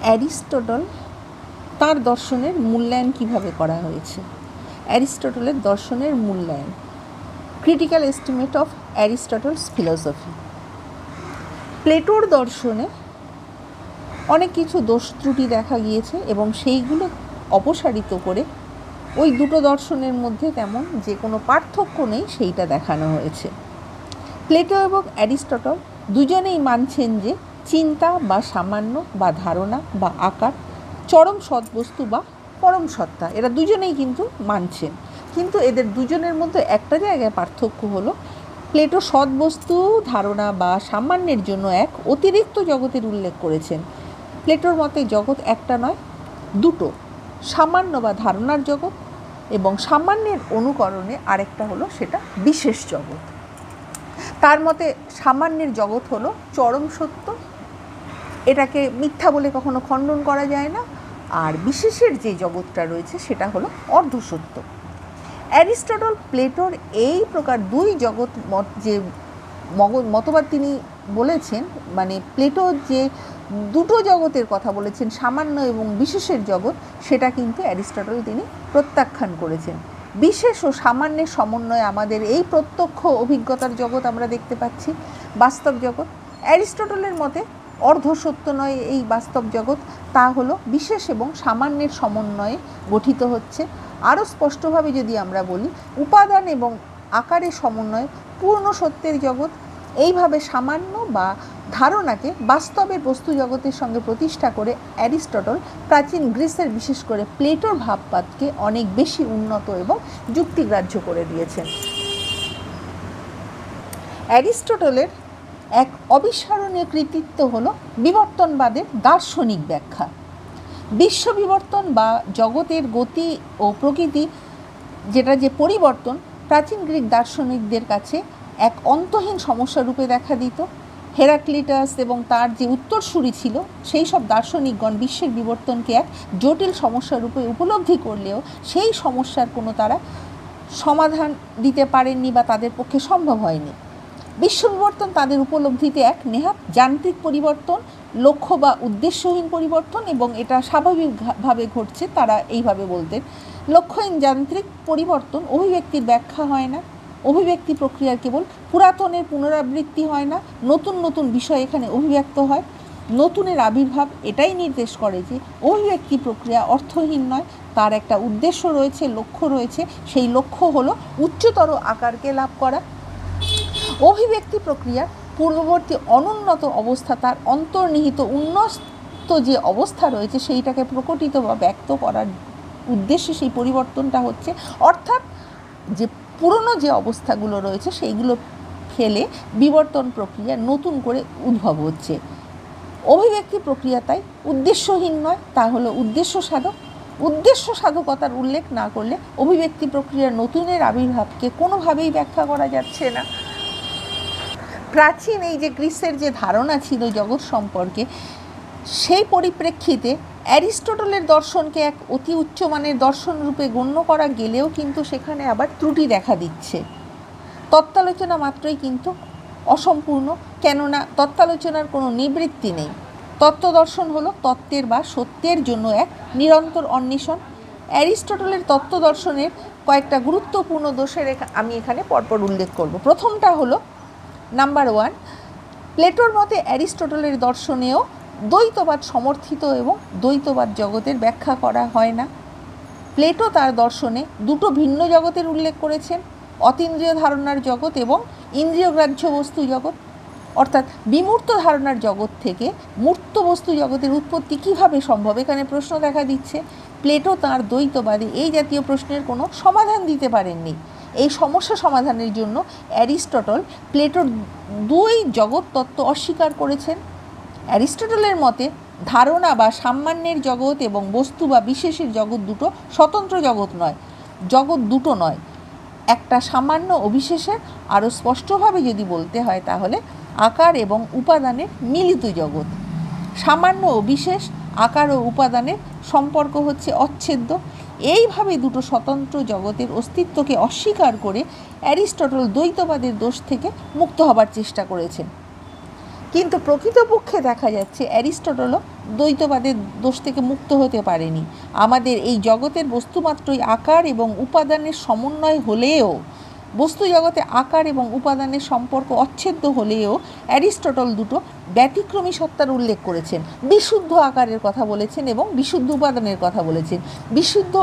Aristotle তার দর্শনের মূল্যায়ন কিভাবে করা হয়েছে। অ্যারিস্টটলের দর্শনের মূল্যায়ন, ক্রিটিক্যাল এস্টিমেট অফ অ্যারিস্টটলস ফিলসফি। প্লেটোর দর্শনে অনেক কিছু দোষ ত্রুটি দেখা গিয়েছে এবং সেইগুলো অপসারিত করে ওই দুটো দর্শনের মধ্যে তেমন যে কোনো পার্থক্য নেই সেইটা দেখানো হয়েছে। প্লেটো এবং অ্যারিস্টটল দুজনেই মানছেন যে চিন্তা বা সামান্য বা ধারণা বা আকার চরম সৎবস্তু বা পরম সত্তা, এরা দুজনেই কিন্তু মানছেন। কিন্তু এদের দুজনের মধ্যে একটা জায়গায় পার্থক্য হলো, প্লেটো সৎবস্তু ধারণা বা সামান্যের জন্য এক অতিরিক্ত জগতের উল্লেখ করেছেন। প্লেটোর মতে জগৎ একটা নয়, দুটো, সামান্য বা ধারণার জগৎ এবং সামান্যের অনুকরণে আরেকটা হলো সেটা বিশেষ জগৎ। তার মতে সামান্যের জগৎ হলো চরম সত্য, এটাকে মিথ্যা বলে কখনো খণ্ডন করা যায় না, আর বিশেষের যে জগৎটা রয়েছে সেটা হলো অর্ধসত্য। অ্যারিস্টটল প্লেটোর এই প্রকার দুই জগৎ যে মতবাদ তিনি বলেছেন, মানে প্লেটো যে দুটো জগতের কথা বলেছেন, সামান্য এবং বিশেষের জগৎ, সেটা কিন্তু অ্যারিস্টটল তিনি প্রত্যাখ্যান করেছেন। বিশেষ ও সামান্যের সমন্বয়ে আমাদের এই প্রত্যক্ষ অভিজ্ঞতার জগৎ আমরা দেখতে পাচ্ছি, বাস্তব জগৎ। অ্যারিস্টটলের মতে অর্ধসত্য নয় এই বাস্তব জগৎ, তা হলো বিশেষ এবং সামান্যের সমন্বয়ে গঠিত হচ্ছে। আরও স্পষ্টভাবে যদি আমরা বলি, উপাদান এবং আকারের সমন্বয়ে পূর্ণ সত্যের জগৎ। এইভাবে সামান্য বা ধারণাকে বাস্তবের বস্তু জগতের সঙ্গে প্রতিষ্ঠা করে অ্যারিস্টটল প্রাচীন গ্রিসের, বিশেষ করে প্লেটোর ভাববাদকে অনেক বেশি উন্নত এবং যুক্তিগ্রাহ্য করে দিয়েছেন। অ্যারিস্টটলের এক অবিস্মরণীয় কৃতিত্ব হলো বিবর্তনবাদের দার্শনিক ব্যাখ্যা। বিশ্ব বিবর্তন বা জগতের গতি ও প্রকৃতি, যেটা যে পরিবর্তন, প্রাচীন গ্রিক দার্শনিকদের কাছে এক অন্তহীন সমস্যা রূপে দেখা দিত। হেরাক্লিটাস এবং তার যে উত্তরসূরি ছিল, সেই সব দার্শনিকগণ বিশ্বের বিবর্তনকে এক জটিল সমস্যা রূপে উপলব্ধি করলেও সেই সমস্যার কোনো তারা সমাধান দিতে পারেননি বা তাদের পক্ষে সম্ভব হয়নি। বিশ্ব বিবর্তন তাদের উপলব্ধিতে এক নেহাত যান্ত্রিক পরিবর্তন, লক্ষ্য বা উদ্দেশ্যহীন পরিবর্তন, এবং এটা স্বাভাবিকভাবে ঘটছে। তারা এইভাবে বলতেন, লক্ষ্যহীন যান্ত্রিক পরিবর্তন অভিব্যক্তির ব্যাখ্যা হয় না, অভিব্যক্তি প্রক্রিয়ার কেবল পুরাতনের পুনরাবৃত্তি হয় না, নতুন নতুন বিষয় এখানে অভিব্যক্ত হয়। নতুনের আবির্ভাব এটাই নির্দেশ করে যে অভিব্যক্তি প্রক্রিয়া অর্থহীন নয়, তার একটা উদ্দেশ্য রয়েছে, লক্ষ্য রয়েছে। সেই লক্ষ্য হলো উচ্চতর আকারকে লাভ করা। অভিব্যক্তি প্রক্রিয়ার পূর্ববর্তী অনুন্নত অবস্থা, তার অন্তর্নিহিত উন্নত যে অবস্থা রয়েছে, সেইটাকে প্রকটিত বা ব্যক্ত করার উদ্দেশ্যে সেই পরিবর্তনটা হচ্ছে। অর্থাৎ যে পুরনো যে অবস্থাগুলো রয়েছে সেইগুলো ফেলে বিবর্তন প্রক্রিয়া নতুন করে উদ্ভব হচ্ছে। অভিব্যক্তি প্রক্রিয়া তাই উদ্দেশ্যহীন নয়, তা হলো উদ্দেশ্য সাধক। উদ্দেশ্য সাধকতার উল্লেখ না করলে অভিব্যক্তি প্রক্রিয়ার নতুনের আবির্ভাবকে কোনোভাবেই ব্যাখ্যা করা যাচ্ছে না। প্রাচীন এই যে গ্রিসের যে ধারণা ছিল জগৎ সম্পর্কে, সেই পরিপ্রেক্ষিতে অ্যারিস্টটলের দর্শনকে এক অতি উচ্চমানের দর্শন রূপে গণ্য করা গেলেও কিন্তু সেখানে আবার ত্রুটি দেখা দিচ্ছে। তত্ত্বালোচনা মাত্রই কিন্তু অসম্পূর্ণ, কেননা তত্ত্বালোচনার কোনো নিবৃত্তি নেই। তত্ত্বদর্শন হলো তত্ত্বের বা সত্যের জন্য এক নিরন্তর অন্বেষণ। অ্যারিস্টটলের তত্ত্বদর্শনের কয়েকটা গুরুত্বপূর্ণ দোষের আমি এখানে পরপর উল্লেখ করব। প্রথমটা হলো, নাম্বার 1, প্লেটোর মতে অ্যারিস্টটলের দর্শনেও দ্বৈতবাদ সমর্থিত এবং দ্বৈতবাদ জগতের ব্যাখ্যা করা হয় না। প্লেটো তার দর্শনে দুটো ভিন্ন জগতের উল্লেখ করেছেন, অতীন্দ্রিয় ধারণার জগৎ এবং ইন্দ্রিয়গ্রাহ্য বস্তু জগৎ। অর্থাৎ বিমূর্ত ধারণার জগৎ থেকে মূর্ত বস্তু জগতের উৎপত্তি কীভাবে সম্ভব, এখানে প্রশ্ন দেখা দিচ্ছে। প্লেটো তাঁর দ্বৈতবাদে এই জাতীয় প্রশ্নের কোনো সমাধান দিতে পারেননি। এই সমস্যা সমাধানের জন্য অ্যারিস্টটল প্লেটোর দুই জগৎ তত্ত্ব অস্বীকার করেছেন। অ্যারিস্টটলের মতে ধারণা বা সামান্যের জগৎ এবং বস্তু বা বিশেষের জগৎ দুটো স্বতন্ত্র জগৎ নয়, জগৎ দুটো নয়, একটা সামান্য ও বিশেষের। আরও স্পষ্টভাবে যদি বলতে হয় তাহলে আকার এবং উপাদানের মিলিত জগৎ। সামান্য ও বিশেষ, আকার ও উপাদানের সম্পর্ক হচ্ছে অচ্ছেদ্য। এইভাবে দুটো স্বতন্ত্র জগতের অস্তিত্বকে অস্বীকার করে অ্যারিস্টটল দ্বৈতবাদের দোষ থেকে মুক্ত হবার চেষ্টা করেছেন। কিন্তু প্রকৃতপক্ষে দেখা যাচ্ছে অ্যারিস্টটলও দ্বৈতবাদের দোষ থেকে মুক্ত হতে পারেনি। আমাদের এই জগতের বস্তুমাত্রই আকার এবং উপাদানের সমন্বয় হলেও, বস্তু জগতে আকার এবং উপাদানের সম্পর্ক অচ্ছেদ্য হলেও অ্যারিস্টটল দুটো ব্যতিক্রমী সত্তার উল্লেখ করেছেন। বিশুদ্ধ আকারের কথা বলেছেন এবং বিশুদ্ধ উপাদানের কথা বলেছেন। বিশুদ্ধ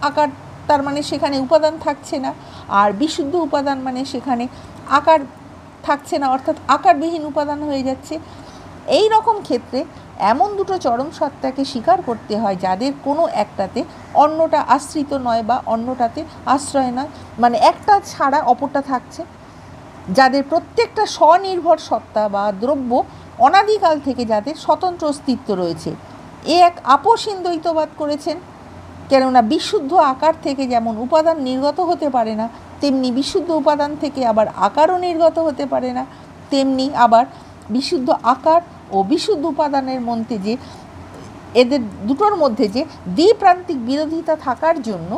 আকার তার মানে সেখানে উপাদান থাকছে না, আর বিশুদ্ধ উপাদান মানে সেখানে আকার থাকছে না, অর্থাৎ আকারবিহীন উপাদান হয়ে যাচ্ছে। এই রকম ক্ষেত্রে এমন দুটো চরম সত্তাকে স্বীকার করতে হয় যাদের কোনো একটাতে অন্যটা আশ্রিত নয় বা অন্যটাতে আশ্রয় নয়, মানে একটা ছাড়া অপরটা থাকছে, যাদের প্রত্যেকটা স্বনির্ভর সত্তা বা দ্রব্য অনাদিকাল থেকে যাদের স্বতন্ত্র অস্তিত্ব রয়েছে। এ এক আপসহীন দ্বৈতবাদ করেছেন, কেননা বিশুদ্ধ আকার থেকে যেমন উপাদান নির্গত হতে পারে না, তেমনি বিশুদ্ধ উপাদান থেকে আবার আকারও নির্গত হতে পারে না। তেমনি আবার বিশুদ্ধ আকার ও বিশুদ্ধ উপাদানের মধ্যে যে এদের দুটোর মধ্যে যে দ্বিপ্রান্তিক বিরোধিতা থাকার জন্য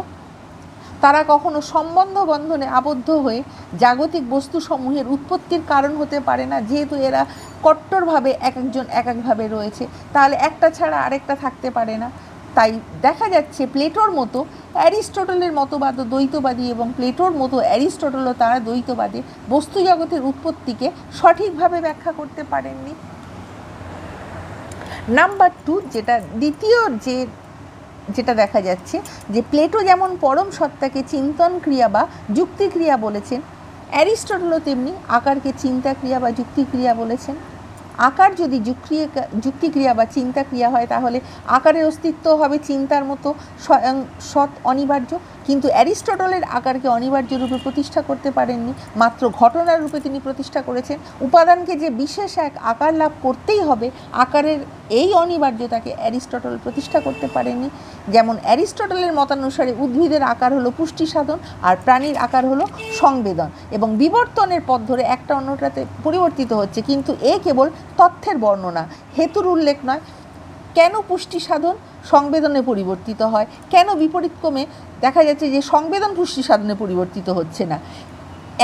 তারা কখনো সম্বন্ধ বন্ধনে আবদ্ধ হয়ে জাগতিক বস্তুসমূহের উৎপত্তির কারণ হতে পারে না। যেহেতু এরা কট্টরভাবে এক একজন এক একভাবে রয়েছে, তাহলে একটা ছাড়া আরেকটা থাকতে পারে না। তাই দেখা যাচ্ছে প্লেটোর মতো অ্যারিস্টটলের মতবাদও দ্বৈতবাদী এবং প্লেটোর মতো অ্যারিস্টটলও তারা দ্বৈতবাদে বস্তু জগতের উৎপত্তিকে সঠিকভাবে ব্যাখ্যা করতে পারেননি। নাম্বার 2, যেটা দ্বিতীয় যেটা দেখা যাচ্ছে যে প্লেটো যেমন পরম সত্তাকে চিন্তন ক্রিয়া বা যুক্তিক্রিয়া বলেছেন, অ্যারিস্টটলও তেমনি আকারকে চিন্তা ক্রিয়া বা যুক্তিক্রিয়া বলেছেন। আকার যদি যুক্তিক্রিয়া বা চিন্তা ক্রিয়া হয় তাহলে আকারের অস্তিত্ব হবে চিন্তার মতো স্বয়ং সৎ অনিবার্য, কিন্তু অ্যারিস্টটলের আকারকে অনিবার্য রূপে প্রতিষ্ঠা করতে পারেননি, মাত্র ঘটনার রূপে তিনি প্রতিষ্ঠা করেছেন। উপাদানকে যে বিশেষ এক আকার লাভ করতেই হবে, আকারের এই অনিবার্যতাকে অ্যারিস্টটল প্রতিষ্ঠা করতে পারেননি। যেমন অ্যারিস্টটলের মতানুসারে উদ্ভিদের আকার হলো পুষ্টি সাধন আর প্রাণীর আকার হলো সংবেদন, এবং বিবর্তনের পথ ধরে একটা অন্যটাতে পরিবর্তিত হচ্ছে, কিন্তু এ কেবল তথ্যের বর্ণনা, হেতুর উল্লেখ নয়। কেন পুষ্টি সাধন সংবেদনে পরিবর্তিত হয়, কেন বিপরীতক্রমে দেখা যাচ্ছে যে সংবেদন পুষ্টি সাধনে পরিবর্তিত হচ্ছে না,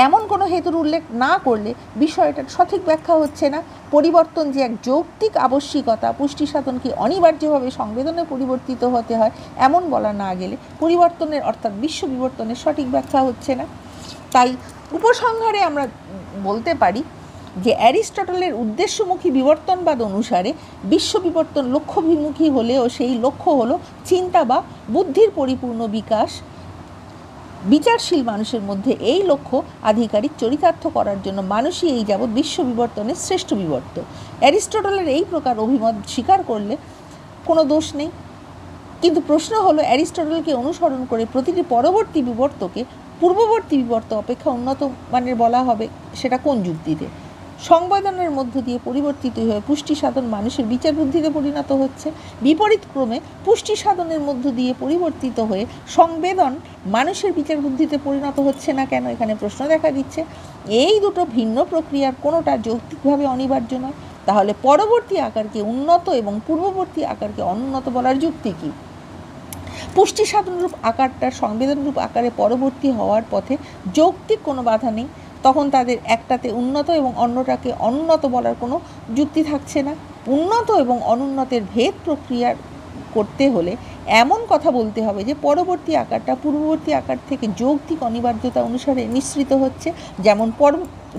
এমন কোনো হেতুর উল্লেখ না করলে বিষয়টার সঠিক ব্যাখ্যা হচ্ছে না। পরিবর্তন যে এক যৌক্তিক আবশ্যিকতা, পুষ্টি সাধনকে অনিবার্যভাবে সংবেদনে পরিবর্তিত হতে হয় এমন বলা না গেলে পরিবর্তনের অর্থাৎ বিশ্ব বিবর্তনের সঠিক ব্যাখ্যা হচ্ছে না। তাই উপসংহারে আমরা বলতে পারি যে অ্যারিস্টটলের উদ্দেশ্যমুখী বিবর্তনবাদ অনুসারে বিশ্ব বিবর্তন লক্ষ্যভিমুখী হলেও সেই লক্ষ্য হলো চিন্তা বা বুদ্ধির পরিপূর্ণ বিকাশ। বিচারশীল মানুষের মধ্যে এই লক্ষ্য আধিকারিক চরিতার্থ করার জন্য মানুষই এই যাবৎ বিশ্ব বিবর্তনের শ্রেষ্ঠ বিবর্ত। অ্যারিস্টটলের এই প্রকার অভিমত স্বীকার করলে কোনো দোষ নেই, কিন্তু প্রশ্ন হলো অ্যারিস্টটলকে অনুসরণ করে প্রতিটি পরবর্তী বিবর্তকে পূর্ববর্তী বিবর্ত অপেক্ষা উন্নত মানের বলা হবে, সেটা কোন যুক্তিতে? সংবেদনের মধ্য দিয়ে পরিবর্তিত হয়ে পুষ্টি সাধন মানুষের বিচার বুদ্ধিতে পরিণত হচ্ছে, বিপরীত ক্রমে পুষ্টি সাধনের মধ্য দিয়ে পরিবর্তিত হয়ে সংবেদন মানুষের বিচার বুদ্ধিতে পরিণত হচ্ছে না কেন, এখানে প্রশ্ন দেখা দিচ্ছে। এই দুটো ভিন্ন প্রক্রিয়ার কোনোটা যৌক্তিকভাবে অনিবার্য নয়, তাহলে পরবর্তী আকারকে উন্নত এবং পূর্ববর্তী আকারকে অনুন্নত বলার যুক্তি কী? পুষ্টি সাধনরূপ আকারটার সংবেদনরূপ আকারে পরবর্তী হওয়ার পথে যৌক্তিক কোনো বাধা নেই, তখন তাদের একটাতে উন্নত এবং অন্যটাকে অনুন্নত বলার কোনো যুক্তি থাকছে না। উন্নত এবং অনুন্নতের ভেদ প্রক্রিয়া করতে হলে এমন কথা বলতে হবে যে পরবর্তী আকারটা পূর্ববর্তী আকার থেকে যৌক্তিক অনিবার্যতা অনুসারে নিঃসৃত হচ্ছে, যেমন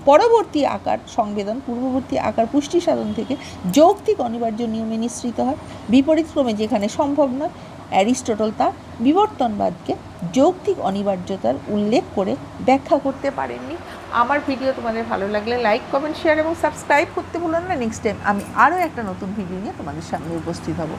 পরবর্তী আকার সংবেদন পূর্ববর্তী আকার পুষ্টি সাধন থেকে যৌক্তিক অনিবার্য নিয়মে নিঃসৃত হয়। বিপরীত ক্রমে যেখানে সম্ভব নয়, অ্যারিস্টটল তা বিবর্তনবাদকে যৌক্তিক অনিবার্যতার উল্লেখ করে ব্যাখ্যা করতে পারেননি। আমার ভিডিও তোমাদের ভালো লাগলে লাইক, কমেন্ট, শেয়ার এবং সাবস্ক্রাইব করতে ভুলো না। নেক্সট টাইম আমি আরও একটা নতুন ভিডিও নিয়ে তোমাদের সামনে উপস্থিত হব।